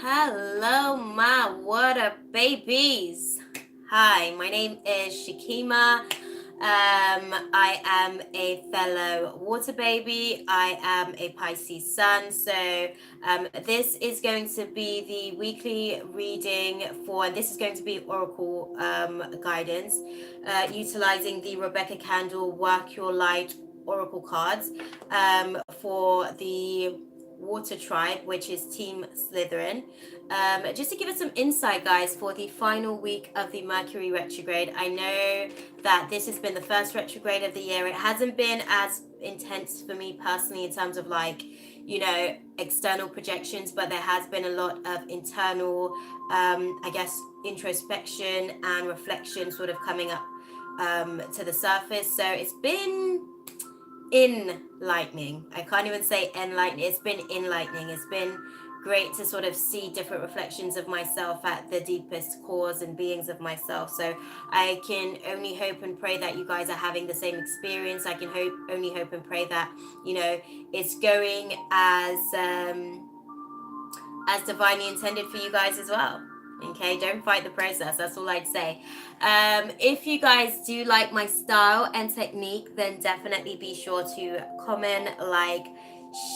Hello, my water babies. Hi, my name is Shakima. I am a fellow water baby. I am a Pisces sun. So, this is going to be the weekly reading for, and this is going to be Oracle guidance, utilizing the Rebecca Candle Work Your Light Oracle cards for the Water Tribe, which is Team Slytherin. Just to give us some insight, guys, for the final week of the Mercury retrograde. I know that this has been the first retrograde of the year. It hasn't been as intense for me personally in terms of external projections, but there has been a lot of internal, I guess, introspection and reflection sort of coming up to the surface. So it's been enlightening. I can't even say enlightening. It's been enlightening. It's been great to sort of see different reflections of myself at the deepest cores and beings of myself. So I can only hope and pray that you guys are having the same experience. I can only hope and pray that it's going as divinely intended for you guys as well. Okay, don't fight the process. That's all I'd say. If you guys do like my style and technique, then definitely be sure to comment, like,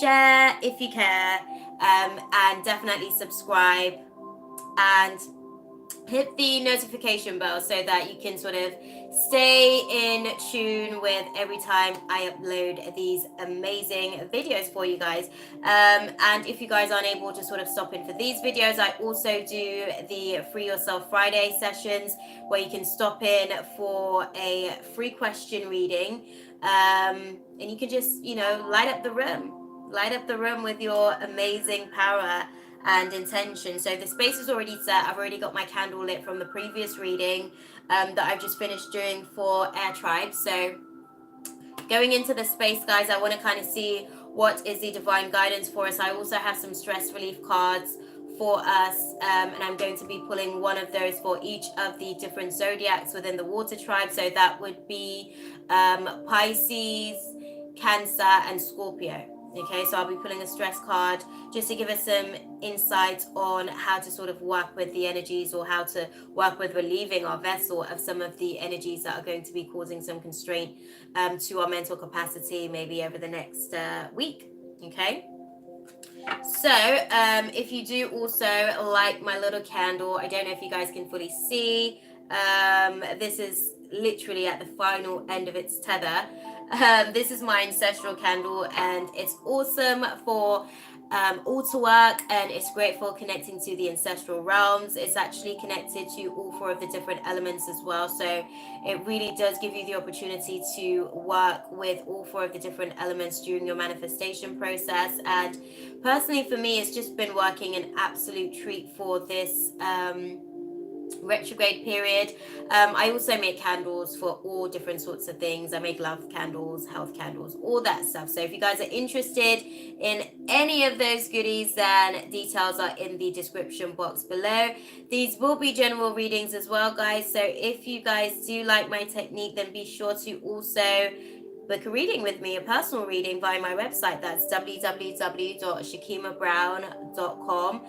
share if you care, and definitely subscribe and hit the notification bell so that you can sort of stay in tune with every time I upload these amazing videos for you guys. And if you guys aren't able to sort of stop in for these videos, I also do the Free Yourself Friday sessions where you can stop in for a free question reading, and you can just light up the room with your amazing power and intention. So the space is already set. I've already got my candle lit from the previous reading that I've just finished doing for Air Tribe. So going into the space, guys, I want to kind of see what is the divine guidance for us. I also have some stress relief cards for us, and I'm going to be pulling one of those for each of the different zodiacs within the water tribe. So that would be Pisces, Cancer, and Scorpio. Okay, so I'll be pulling a stress card just to give us some insight on how to sort of work with the energies, or how to work with relieving our vessel of some of the energies that are going to be causing some constraint to our mental capacity maybe over the next week. Okay, so if you do also like my little candle, I don't know if you guys can fully see, this is literally at the final end of its tether. This is my ancestral candle, and it's awesome for altar work, and it's great for connecting to the ancestral realms. It's actually connected to all four of the different elements as well, so it really does give you the opportunity to work with all four of the different elements during your manifestation process. And personally for me, it's just been working an absolute treat for this retrograde period. I also make candles for all different sorts of things. I make love candles, health candles, all that stuff. So if you guys are interested in any of those goodies, then details are in the description box below. These will be general readings as well, guys. So if you guys do like my technique, then be sure to also book a reading with me, a personal reading via my website. That's www.shakimabrown.com.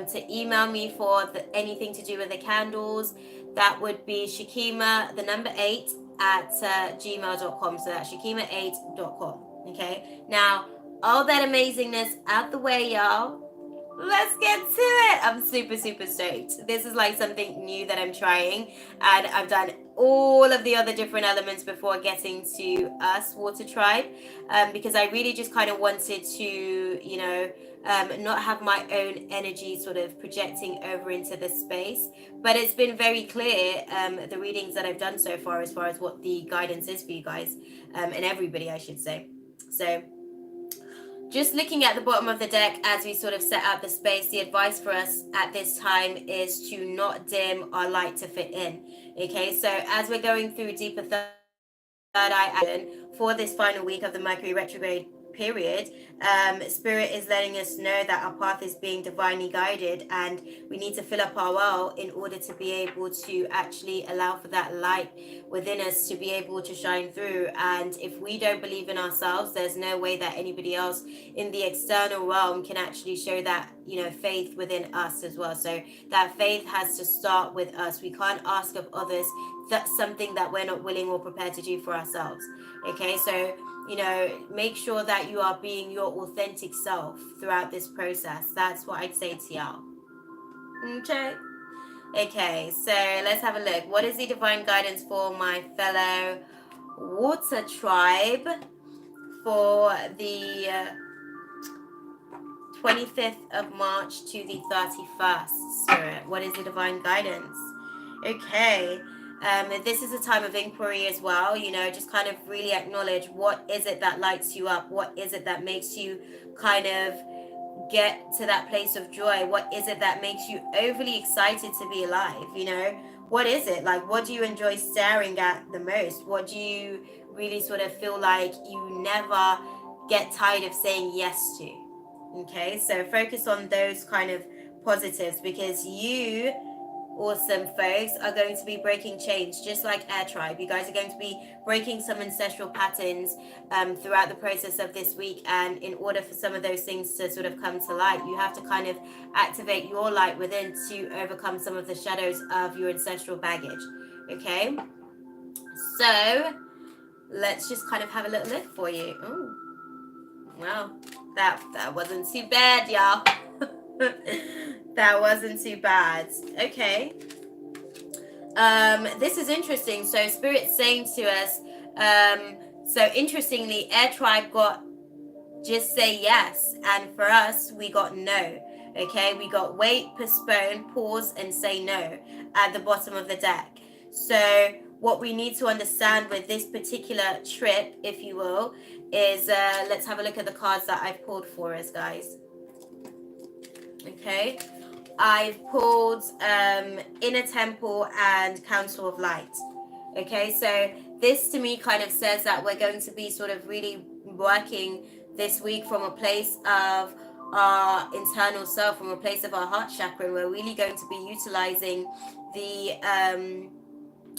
To email me for anything to do with the candles, that would be Shakima, the number 8 at gmail.com. So that's Shakima8.com. Okay, now all that amazingness out the way, y'all. Let's get to it. I'm super stoked. This is like something new that I'm trying, and I've done all of the other different elements before getting to us, Water Tribe, because I really just kind of wanted to not have my own energy sort of projecting over into this space. But it's been very clear, the readings that I've done so far, as what the guidance is for you guys, and everybody, I should say. So just looking at the bottom of the deck as we sort of set out the space, the advice for us at this time is to not dim our light to fit in. Okay, so as we're going through deeper third eye action for this final week of the Mercury retrograde period, Spirit is letting us know that our path is being divinely guided, and we need to fill up our well in order to be able to actually allow for that light within us to be able to shine through. And if we don't believe in ourselves, there's no way that anybody else in the external realm can actually show that, faith within us as well. So that faith has to start with us. We can't ask of others that's something that we're not willing or prepared to do for ourselves. Okay, so make sure that you are being your authentic self throughout this process. That's what I'd say to y'all. Okay, so let's have a look. What is the divine guidance for my fellow water tribe for the 25th of March to the 31st, Spirit? What is the divine guidance? Okay. This is a time of inquiry as well, just kind of really acknowledge what is it that lights you up, what is it that makes you kind of get to that place of joy, what is it that makes you overly excited to be alive, what is it, like, what do you enjoy staring at the most, what do you really sort of feel like you never get tired of saying yes to? Okay, so focus on those kind of positives, because you awesome folks are going to be breaking chains just like Air Tribe. You guys are going to be breaking some ancestral patterns throughout the process of this week, and in order for some of those things to sort of come to light, you have to kind of activate your light within to overcome some of the shadows of your ancestral baggage. Okay, so let's just kind of have a little look for you. Oh, well, that wasn't too bad, y'all. That wasn't too bad. Okay. This is interesting. So Spirit's saying to us, so interestingly, Air Tribe got just say yes, and for us, we got no. Okay, we got wait, postpone, pause, and say no at the bottom of the deck. So what we need to understand with this particular trip, if you will, is let's have a look at the cards that I've pulled for us, guys. Okay, I've pulled Inner Temple and Council of Light. Okay, so this to me kind of says that we're going to be sort of really working this week from a place of our internal self, from a place of our heart chakra, and we're really going to be utilizing the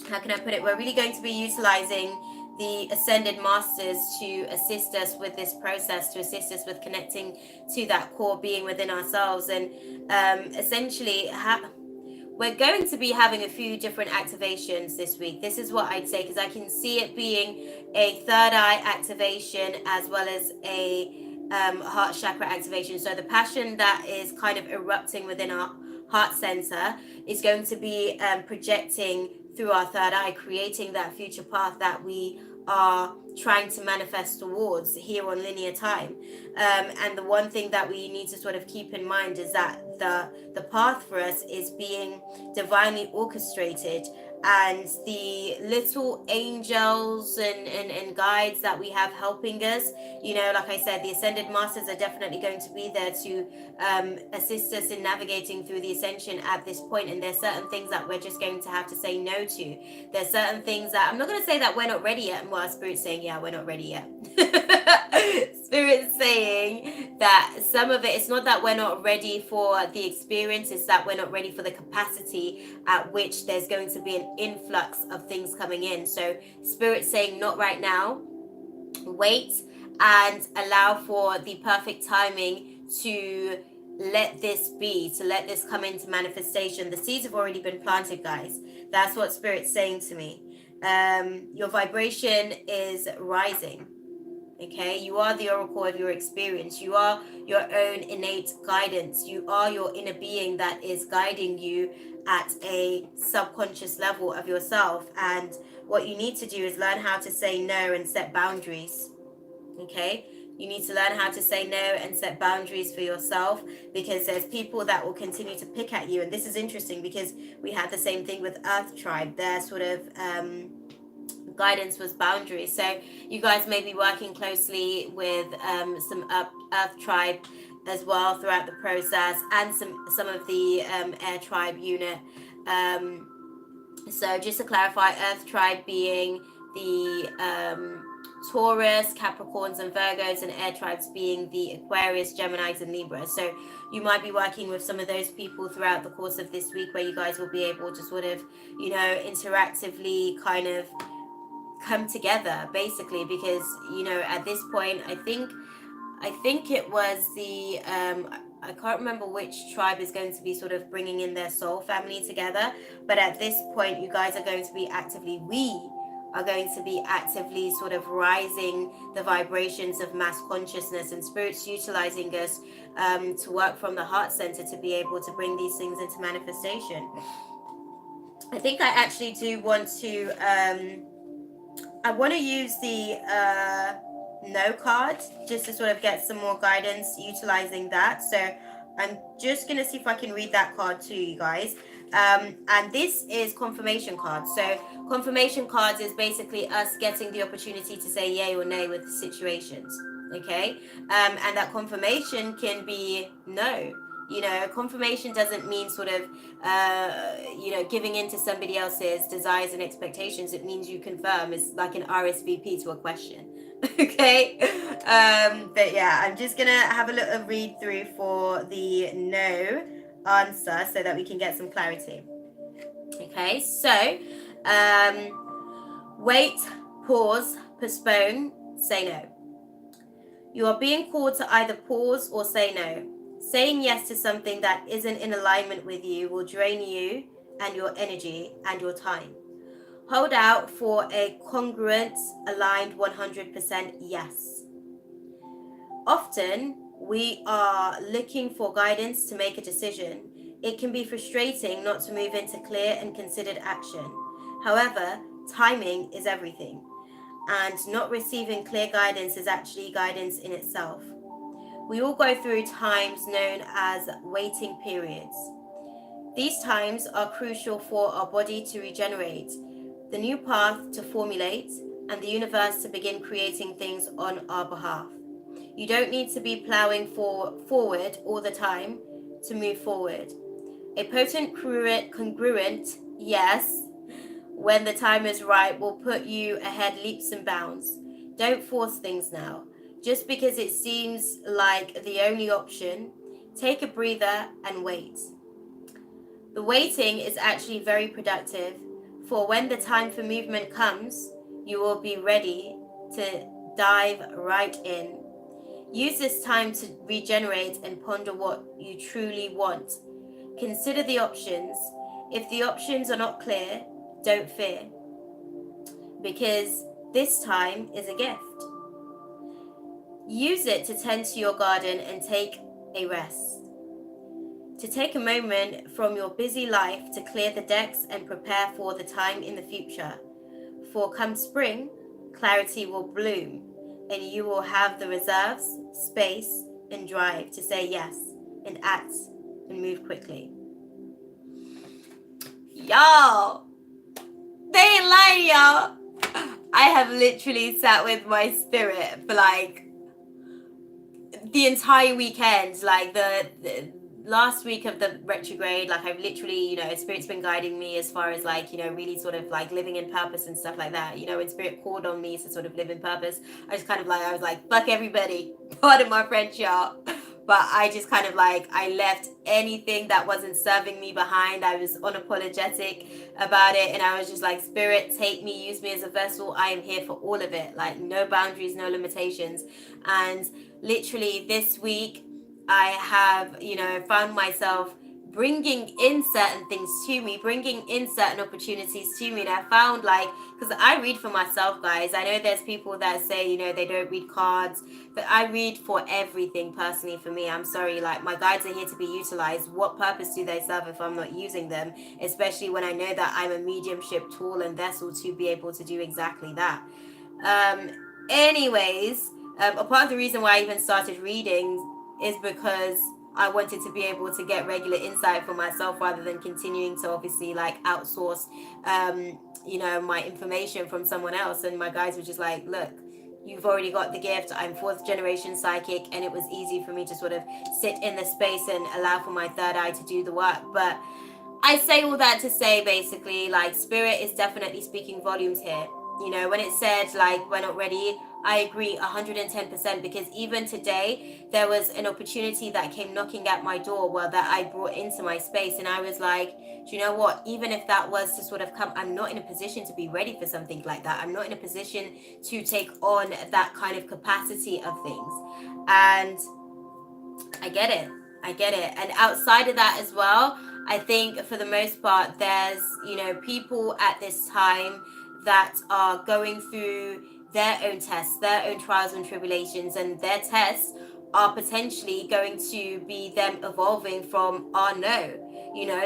how can I put it? We're really going to be utilizing the Ascended Masters to assist us with this process, to assist us with connecting to that core being within ourselves. And essentially, we're going to be having a few different activations this week. This is what I'd say, because I can see it being a third eye activation as well as a heart chakra activation. So the passion that is kind of erupting within our heart center is going to be projecting through our third eye, creating that future path that we are trying to manifest towards here on linear time. And the one thing that we need to sort of keep in mind is that the path for us is being divinely orchestrated, and the little angels and guides that we have helping us, like I said, the Ascended Masters are definitely going to be there to assist us in navigating through the ascension at this point. And there's certain things that we're just going to have to say no to. There's certain things that I'm not going to say that we're not ready yet. Well, Spirit's saying, yeah, we're not ready yet. Spirit's saying that some of it's not that we're not ready for the experience, it's that we're not ready for the capacity at which there's going to be an influx of things coming in. So Spirit's saying not right now, wait and allow for the perfect timing to let this be, to let this come into manifestation. The seeds have already been planted, guys. That's what Spirit's saying to me. Your vibration is rising. Okay, you are the oracle of your experience. You are your own innate guidance. You are your inner being that is guiding you at a subconscious level of yourself. And what you need to do is learn how to say no and set boundaries. Okay, you need to learn how to say no and set boundaries for yourself, because there's people that will continue to pick at you. And this is interesting because we had the same thing with Earth Tribe. Their sort of guidance was boundaries. So you guys may be working closely with some Earth Tribe as well throughout the process, and some of the Air Tribe unit. So just to clarify, Earth Tribe being the Taurus, Capricorns and Virgos, and air tribes being the Aquarius, Geminis and Libra. So you might be working with some of those people throughout the course of this week, where you guys will be able to sort of, interactively kind of come together, basically, because at this point I think it was the I can't remember which tribe is going to be sort of bringing in their soul family together, but at this point you guys are going to be actively sort of rising the vibrations of mass consciousness, and spirits utilizing us to work from the heart center to be able to bring these things into manifestation. I think I actually do want to I want to use the no card just to sort of get some more guidance utilizing that. So I'm just going to see if I can read that card to you guys. And this is confirmation cards. So confirmation cards is basically us getting the opportunity to say yay or nay with the situations. Okay. And that confirmation can be no. Confirmation doesn't mean sort of, giving in to somebody else's desires and expectations. It means you confirm. It's like an RSVP to a question. Okay. But yeah, I'm just going to have a little read through for the no answer so that we can get some clarity. Okay. So, wait, pause, postpone, say no. You are being called to either pause or say no. Saying yes to something that isn't in alignment with you will drain you and your energy and your time. Hold out for a congruent, aligned 100% yes. Often, we are looking for guidance to make a decision. It can be frustrating not to move into clear and considered action. However, timing is everything, and not receiving clear guidance is actually guidance in itself. We all go through times known as waiting periods. These times are crucial for our body to regenerate, the new path to formulate, and the universe to begin creating things on our behalf. You don't need to be plowing forward all the time to move forward. A potent, congruent yes, when the time is right, will put you ahead leaps and bounds. Don't force things now. Just because it seems like the only option, take a breather and wait. The waiting is actually very productive, for when the time for movement comes, you will be ready to dive right in. Use this time to regenerate and ponder what you truly want. Consider the options. If the options are not clear, don't fear, because this time is a gift. Use it to tend to your garden and take a rest. To take a moment from your busy life to clear the decks and prepare for the time in the future. For come spring, clarity will bloom, and you will have the reserves, space, and drive to say yes and act and move quickly. Y'all, they ain't lying, y'all. I have literally sat with my spirit for like the entire weekend, like the last week of the retrograde. Like I've literally, Spirit's been guiding me as far as like, really sort of like living in purpose and stuff like that. When Spirit called on me to sort of live in purpose, I was like, fuck everybody. Pardon my French, y'all. But I just kind of like, I left anything that wasn't serving me behind. I was unapologetic about it. And I was just like, Spirit, take me, use me as a vessel. I am here for all of it. Like no boundaries, no limitations. And literally this week, I have, found myself bringing in certain things to me, bringing in certain opportunities to me. And I found because I read for myself, guys. I know there's people that say, they don't read cards, but I read for everything personally for me. I'm sorry, my guides are here to be utilized. What purpose do they serve if I'm not using them? Especially when I know that I'm a mediumship tool and vessel to be able to do exactly that. A part of the reason why I even started reading is because I wanted to be able to get regular insight for myself rather than continuing to obviously outsource, my information from someone else. And my guys were just like, look, you've already got the gift. I'm 4th generation psychic, and it was easy for me to sort of sit in the space and allow for my third eye to do the work. But I say all that to say basically, Spirit is definitely speaking volumes here. When it said, we're not ready, I agree 110%, because even today there was an opportunity that came knocking at my door, well, that I brought into my space, and I was like, do you know what, even if that was to sort of come, I'm not in a position to be ready for something like that. I'm not in a position to take on that kind of capacity of things. And I get it. I get it. And outside of that as well, I think for the most part, there's, people at this time that are going through their own tests, their own trials and tribulations, and their tests are potentially going to be them evolving from our no.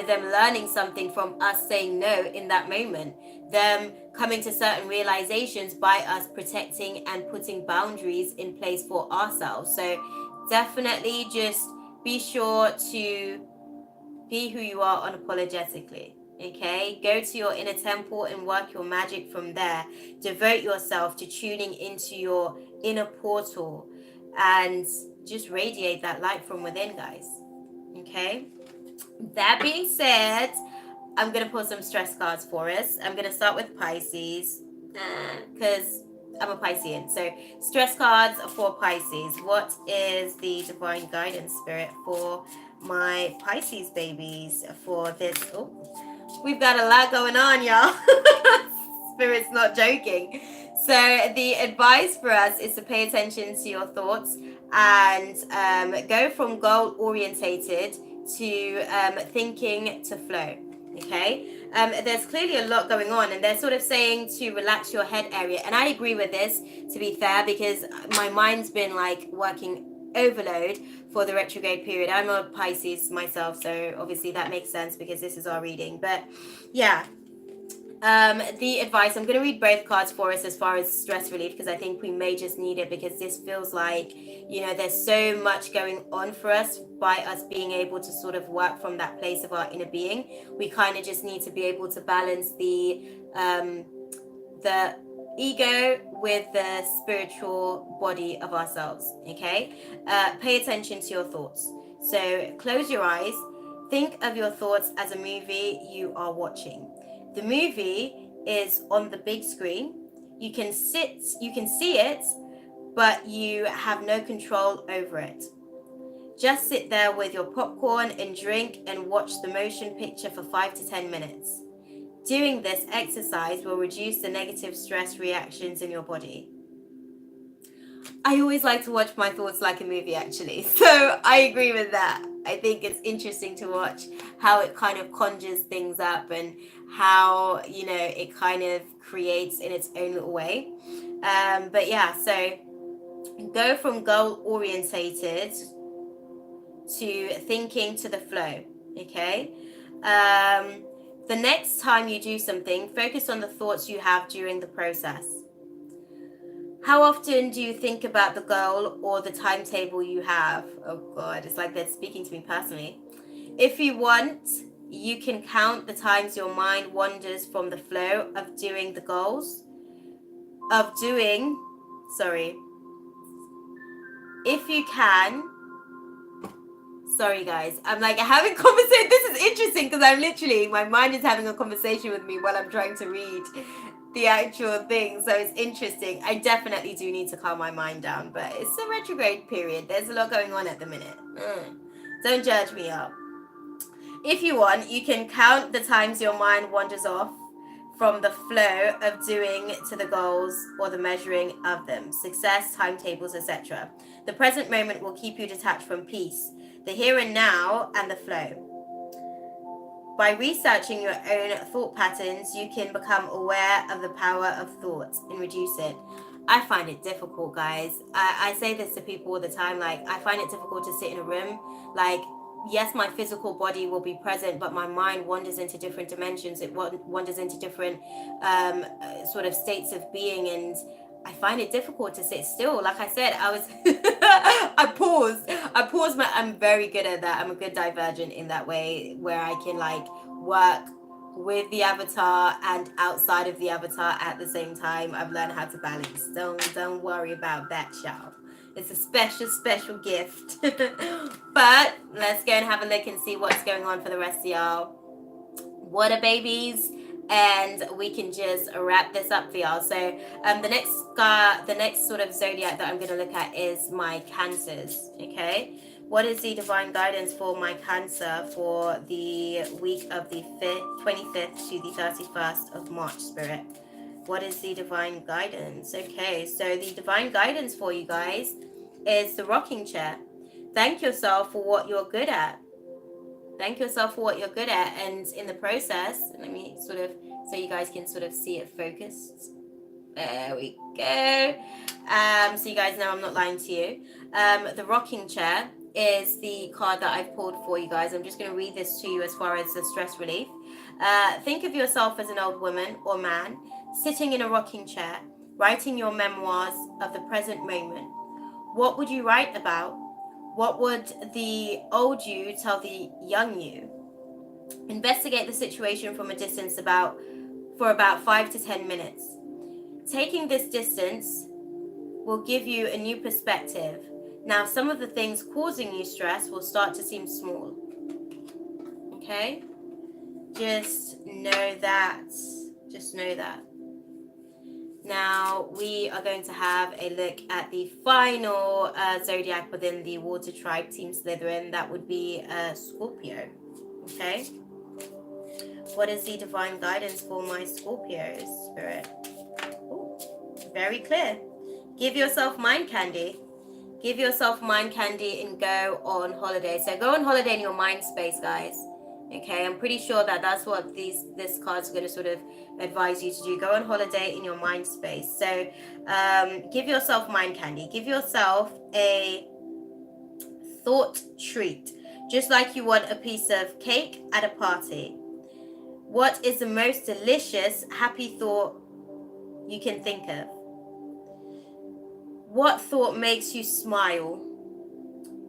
Them learning something from us saying no in that moment, them coming to certain realizations by us protecting and putting boundaries in place for ourselves. So definitely just be sure to be who you are unapologetically. Okay, go to your inner temple and work your magic from there. Devote yourself to tuning into your inner portal and just radiate that light from within, guys. Okay, that being said, I'm gonna pull some stress cards for us. I'm gonna start with Pisces because I'm a Piscean. So stress cards for Pisces. What is the divine guidance spirit for my Pisces babies for this? Oh, we've got a lot going on, y'all. Spirit's not joking. So the advice for us is to pay attention to your thoughts and go from goal orientated to thinking to flow. Okay, there's clearly a lot going on, and they're sort of saying to relax your head area, and I agree with this, to be fair, because my mind's been like working overload for the retrograde period. I'm a Pisces myself, so obviously that makes sense because this is our reading. But yeah, the advice, I'm going to read both cards for us as far as stress relief, because I think we may just need it, because this feels like, there's so much going on for us by us being able to sort of work from that place of our inner being. We kind of just need to be able to balance the ego with the spiritual body of ourselves. Okay, pay attention to your thoughts. So close your eyes, think of your thoughts as a movie you are watching. The movie is on the big screen. You can see it, but you have no control over it. Just sit there with your popcorn and drink and watch the motion picture for 5 to 10 minutes. Doing this exercise will reduce the negative stress reactions in your body. I always like to watch my thoughts like a movie, actually. So I agree with that. I think it's interesting to watch how it kind of conjures things up and how, it kind of creates in its own little way. But yeah, so go from goal orientated to thinking to the flow. Okay. The next time you do something, focus on the thoughts you have during the process. How often do you think about the goal or the timetable you have? Oh God, it's like they're speaking to me personally. If you want, you can count the times your mind wanders from the flow of doing the goals. If you can, sorry guys, I'm like having conversation. This is interesting because my mind is having a conversation with me while I'm trying to read the actual thing. So it's interesting. I definitely do need to calm my mind down, but it's a retrograde period. There's a lot going on at the minute. Don't judge me up. If you want, you can count the times your mind wanders off from the flow of doing to the goals or the measuring of them, success, timetables, etc. The present moment will keep you detached from peace, the here and now, and the flow. By researching your own thought patterns, you can become aware of the power of thought and reduce it. I find it difficult, guys. I say this to people all the time. Like, I find it difficult to sit in a room. Like, yes, my physical body will be present, but my mind wanders into different dimensions. It wanders into different sort of states of being, and I find it difficult to sit still. Like I said, I pause. I'm very good at that. I'm a good divergent in that way, where I can like work with the avatar and outside of the avatar at the same time. I've learned how to balance. Don't worry about that, y'all. It's a special gift. But let's go and have a look and see what's going on for the rest of y'all. Water babies, and we can just wrap this up for y'all. So the next sort of zodiac that I'm going to look at is my Cancers. Okay, what is the divine guidance for my Cancer for the week of the 25th to the 31st of March, Spirit? What is the divine guidance? Okay, so the divine guidance for you guys is the rocking chair. Thank yourself for what you're good at. Thank yourself for what you're good at, and in the process, let me sort of, so you guys can sort of see it focused. There we go. So you guys know I'm not lying to you. The rocking chair is the card that I've pulled for you guys. I'm just going to read this to you as far as the stress relief. Think of yourself as an old woman or man sitting in a rocking chair, writing your memoirs of the present moment. What would you write about? What would the old you tell the young you? Investigate the situation from a distance for about 5 to 10 minutes. Taking this distance will give you a new perspective. Now, some of the things causing you stress will start to seem small. Okay? Just know that. Just know that. Now, we are going to have a look at the final zodiac within the water tribe, Team Slytherin. That would be Scorpio. Okay? What is the divine guidance for my Scorpios, Spirit? Ooh, very clear. Give yourself mind candy. Give yourself mind candy and go on holiday. So go on holiday in your mind space, guys. Okay, I'm pretty sure that that's what this card's going to sort of advise you to do. Go on holiday in your mind space. So give yourself mind candy. Give yourself a thought treat, just like you want a piece of cake at a party. What is the most delicious, happy thought you can think of? What thought makes you smile?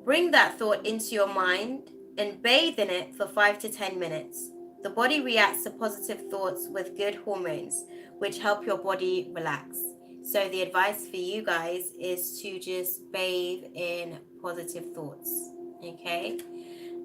Bring that thought into your mind and bathe in it for 5 to 10 minutes. The body reacts to positive thoughts with good hormones, which help your body relax. So the advice for you guys is to just bathe in positive thoughts. Okay?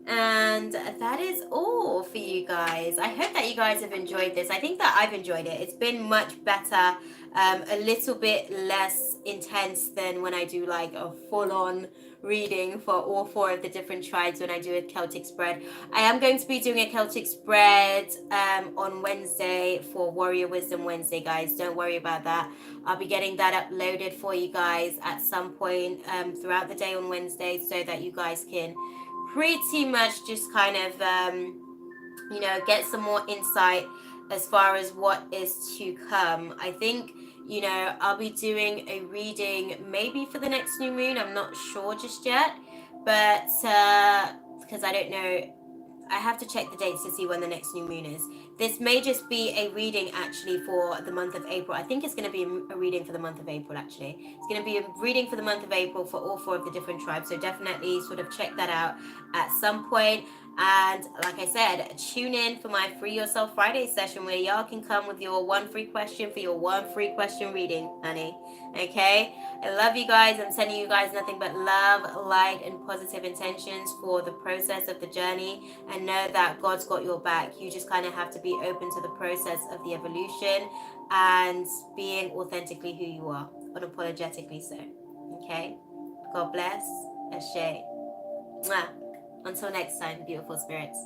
And that is all for you guys. I hope that you guys have enjoyed this. I think that I've enjoyed it. It's been much better, a little bit less intense than when I do like a full-on reading for all 4 of the different tribes when I do a Celtic spread. I am going to be doing a Celtic spread on Wednesday for Warrior Wisdom Wednesday, guys. Don't worry about that. I'll be getting that uploaded for you guys at some point throughout the day on Wednesday so that you guys can pretty much just kind of get some more insight as far as what is to come. I think I'll be doing a reading maybe for the next new moon. I'm not sure just yet, but because I don't know, I have to check the dates to see when the next new moon is. This may just be a reading actually for the month of April. I think it's going to be a reading for the month of April actually. It's going to be a reading for the month of April for all 4 of the different tribes. So definitely sort of check that out at some point. And like I said, tune in for my Free Yourself Friday session where y'all can come with your 1 free question for your 1 free question reading, honey. Okay? I love you guys. I'm sending you guys nothing but love, light, and positive intentions for the process of the journey. And know that God's got your back. You just kind of have to be open to the process of the evolution and being authentically who you are, unapologetically so. Okay? God bless. Ashe. Mwah. Until next time, beautiful spirits.